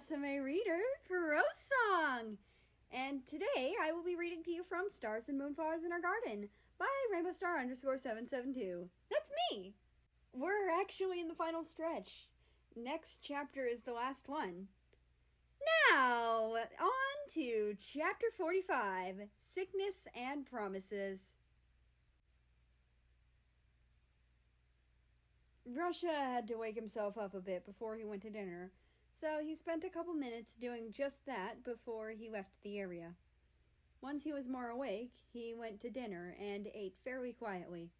Rusame reader, Kurosong! And today I will be reading to you from Stars and Moonflowers in Our Garden by Rainbow Star _772. That's me! We're actually in the final stretch. Next chapter is the last one. Now, on to chapter 45, Sickness and Promises. Russia had to wake himself up a bit before he went to dinner, so he spent a couple minutes doing just that before he left the area. Once he was more awake, he went to dinner and ate fairly quietly,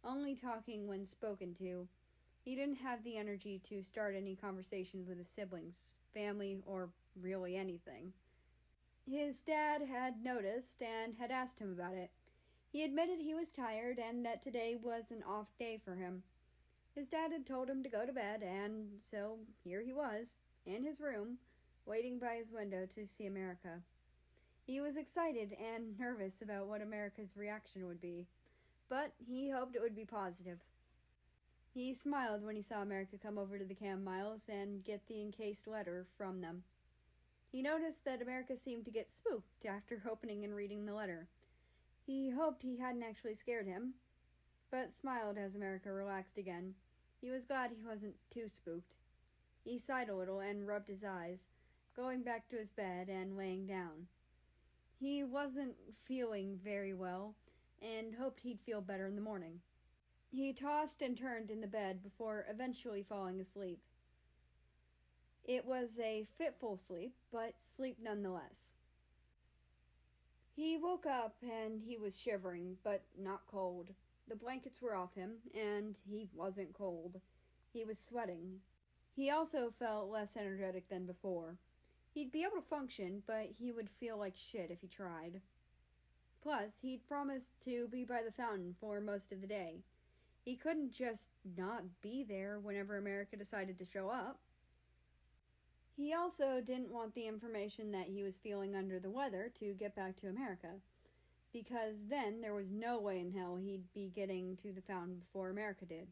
only talking when spoken to. He didn't have the energy to start any conversation with his siblings, family, or really anything. His dad had noticed and had asked him about it. He admitted he was tired and that today was an off day for him. His dad had told him to go to bed, and so here he was, in his room, waiting by his window to see America. He was excited and nervous about what America's reaction would be, but he hoped it would be positive. He smiled when he saw America come over to the camomiles and get the encased letter from them. He noticed that America seemed to get spooked after opening and reading the letter. He hoped he hadn't actually scared him, but smiled as America relaxed again. He was glad he wasn't too spooked. He sighed a little and rubbed his eyes, going back to his bed and laying down. He wasn't feeling very well, and hoped he'd feel better in the morning. He tossed and turned in the bed before eventually falling asleep. It was a fitful sleep, but sleep nonetheless. He woke up and he was shivering, but not cold. The blankets were off him, and he wasn't cold. He was sweating. He also felt less energetic than before. He'd be able to function, but he would feel like shit if he tried. Plus, he'd promised to be by the fountain for most of the day. He couldn't just not be there whenever America decided to show up. He also didn't want the information that he was feeling under the weather to get back to America, because then there was no way in hell he'd be getting to the fountain before America did.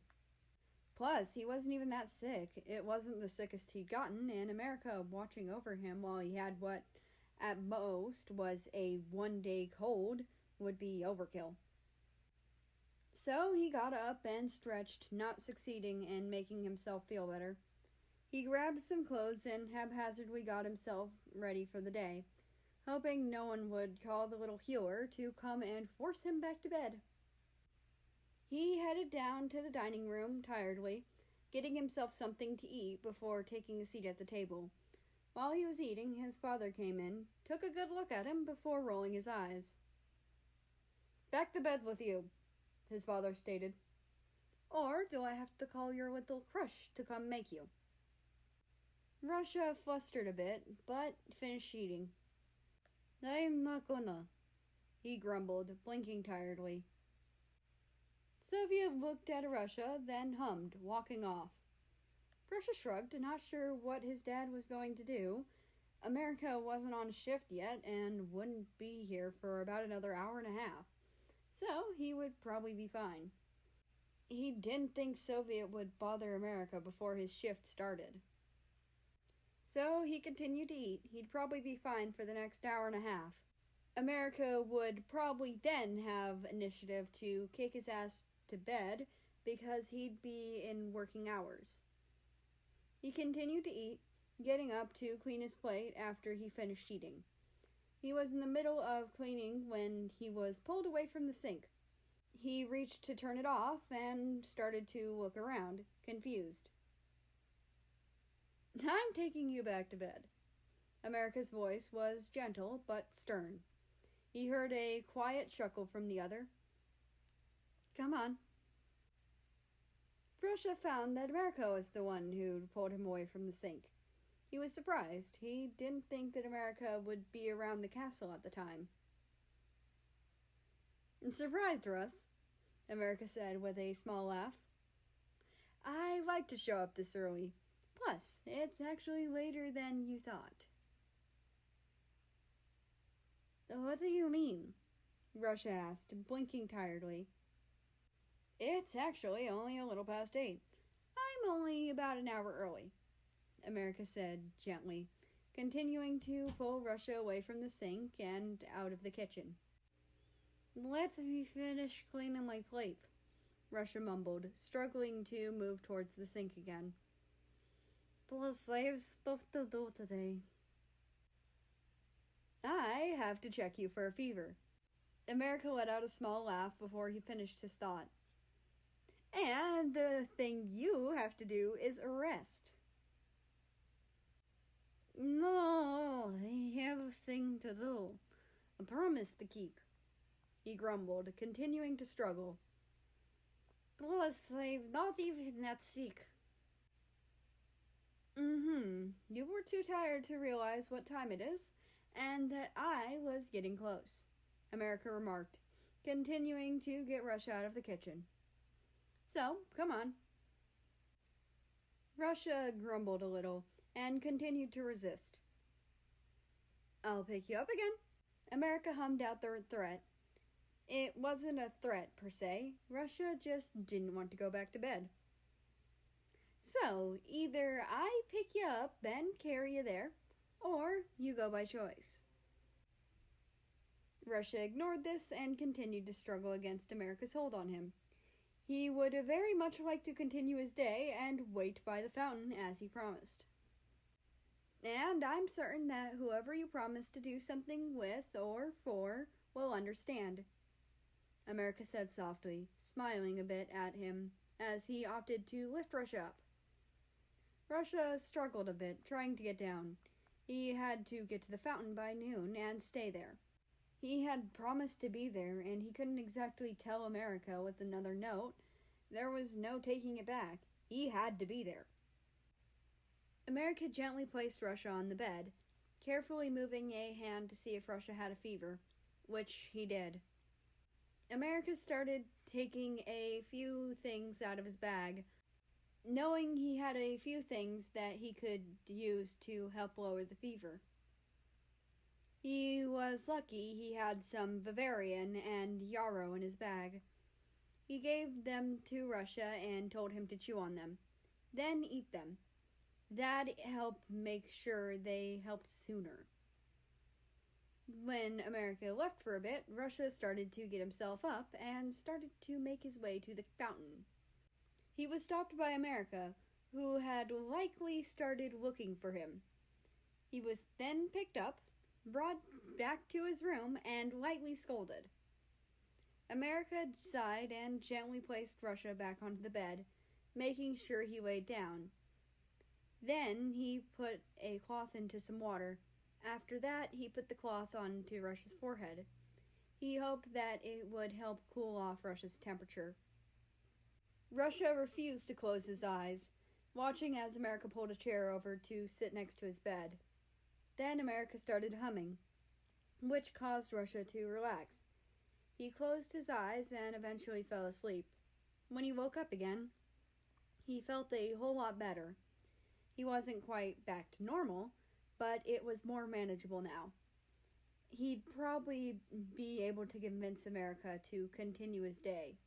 Plus, he wasn't even that sick. It wasn't the sickest he'd gotten, and America watching over him while he had what, at most, was a one-day cold would be overkill. So he got up and stretched, not succeeding in making himself feel better. He grabbed some clothes and haphazardly got himself ready for the day, hoping no one would call the little healer to come and force him back to bed. He headed down to the dining room tiredly, getting himself something to eat before taking a seat at the table. While he was eating, his father came in, took a good look at him before rolling his eyes. "Back to bed with you," his father stated. "Or do I have to call your little crush to come make you?" Russia flustered a bit, but finished eating. "I'm not gonna," he grumbled, blinking tiredly. Soviet looked at Russia, then hummed, walking off. Russia shrugged, not sure what his dad was going to do. America wasn't on shift yet, and wouldn't be here for about another hour and a half, so he would probably be fine. He didn't think Soviet would bother America before his shift started. So he continued to eat. He'd probably be fine for the next hour and a half. America would probably then have initiative to kick his ass to bed because he'd be in working hours. He continued to eat, getting up to clean his plate after he finished eating. He was in the middle of cleaning when he was pulled away from the sink. He reached to turn it off and started to look around, confused. "I'm taking you back to bed." America's voice was gentle but stern. He heard a quiet chuckle from the other. "Come on." Russia found that America was the one who'd pulled him away from the sink. He was surprised. He didn't think that America would be around the castle at the time. "Surprised, Russ," America said with a small laugh. "I like to show up this early. Plus, it's actually later than you thought." "What do you mean?" Russia asked, blinking tiredly. "It's actually only a little past 8. I'm only about an hour early," America said gently, continuing to pull Russia away from the sink and out of the kitchen. "Let me finish cleaning my plate," Russia mumbled, struggling to move towards the sink again. "Plus, I have stuff to do today." "I have to check you for a fever." America let out a small laugh before he finished his thought. "And the thing you have to do is rest." "No, I have a thing to do. A promise to keep," he grumbled, continuing to struggle. "Plus, I'm not even that sick." You were too tired to realize what time it is, and that I was getting close," America remarked, continuing to get Russia out of the kitchen. "So, come on." Russia grumbled a little and continued to resist. "I'll pick you up again." America hummed out the threat. It wasn't a threat, per se. Russia just didn't want to go back to bed. "So, either I pick you up and carry you there, or you go by choice." Russia ignored this and continued to struggle against America's hold on him. He would very much like to continue his day and wait by the fountain as he promised. "And I'm certain that whoever you promise to do something with or for will understand," America said softly, smiling a bit at him as he opted to lift Russia up. Russia struggled a bit, trying to get down. He had to get to the fountain by noon and stay there. He had promised to be there, and he couldn't exactly tell America with another note. There was no taking it back. He had to be there. America gently placed Russia on the bed, carefully moving a hand to see if Russia had a fever, which he did. America started taking a few things out of his bag, knowing he had a few things that he could use to help lower the fever. He was lucky he had some valerian and yarrow in his bag. He gave them to Russia and told him to chew on them, then eat them. That helped make sure they helped sooner. When America left for a bit, Russia started to get himself up and started to make his way to the fountain. He was stopped by America, who had likely started looking for him. He was then picked up, brought back to his room, and lightly scolded. America sighed and gently placed Russia back onto the bed, making sure he laid down. Then he put a cloth into some water. After that, he put the cloth onto Russia's forehead. He hoped that it would help cool off Russia's temperature. Russia refused to close his eyes, watching as America pulled a chair over to sit next to his bed. Then America started humming, which caused Russia to relax. He closed his eyes and eventually fell asleep. When he woke up again, he felt a whole lot better. He wasn't quite back to normal, but it was more manageable now. He'd probably be able to convince America to continue his day.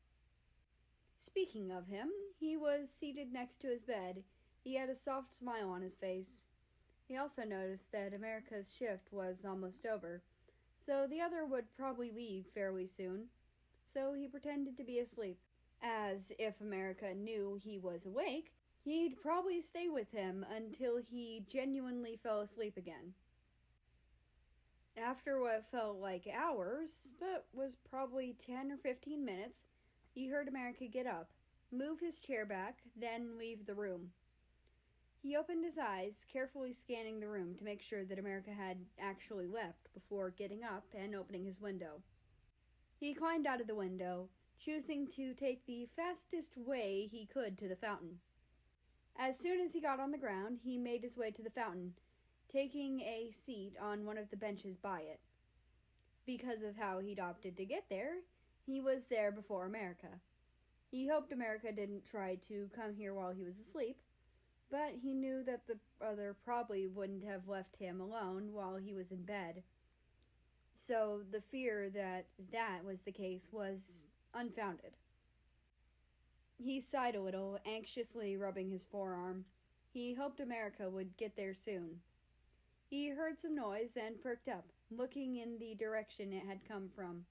Speaking of him, he was seated next to his bed. He had a soft smile on his face. He also noticed that America's shift was almost over, so the other would probably leave fairly soon. So he pretended to be asleep, as if America knew he was awake, he'd probably stay with him until he genuinely fell asleep again. After what felt like hours, but was probably 10 or 15 minutes, he heard America get up, move his chair back, then leave the room. He opened his eyes, carefully scanning the room to make sure that America had actually left before getting up and opening his window. He climbed out of the window, choosing to take the fastest way he could to the fountain. As soon as he got on the ground, he made his way to the fountain, taking a seat on one of the benches by it. Because of how he'd opted to get there, he was there before America. He hoped America didn't try to come here while he was asleep, but he knew that the other probably wouldn't have left him alone while he was in bed. So the fear that that was the case was unfounded. He sighed a little, anxiously rubbing his forearm. He hoped America would get there soon. He heard some noise and perked up, looking in the direction it had come from.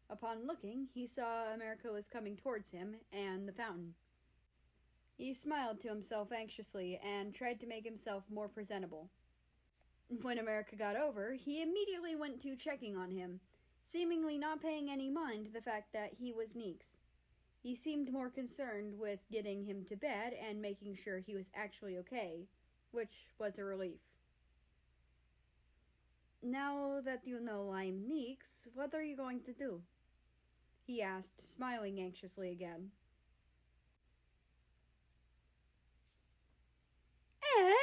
Upon looking, he saw America was coming towards him and the fountain. He smiled to himself anxiously and tried to make himself more presentable. When America got over, he immediately went to checking on him, seemingly not paying any mind to the fact that he was Neeks. He seemed more concerned with getting him to bed and making sure he was actually okay, which was a relief. "Now that you know I'm Neeks, what are you going to do?" he asked, smiling anxiously again. And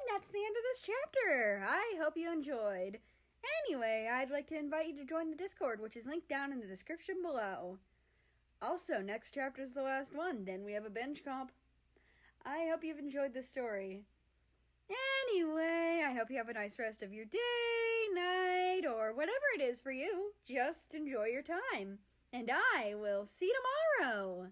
that's the end of this chapter. I hope you enjoyed. Anyway, I'd like to invite you to join the Discord, which is linked down in the description below. Also, next chapter is the last one, then we have a bench comp. I hope you've enjoyed this story. Anyway, I hope you have a nice rest of your day, night, or whatever it is for you. Just enjoy your time. And I will see you tomorrow.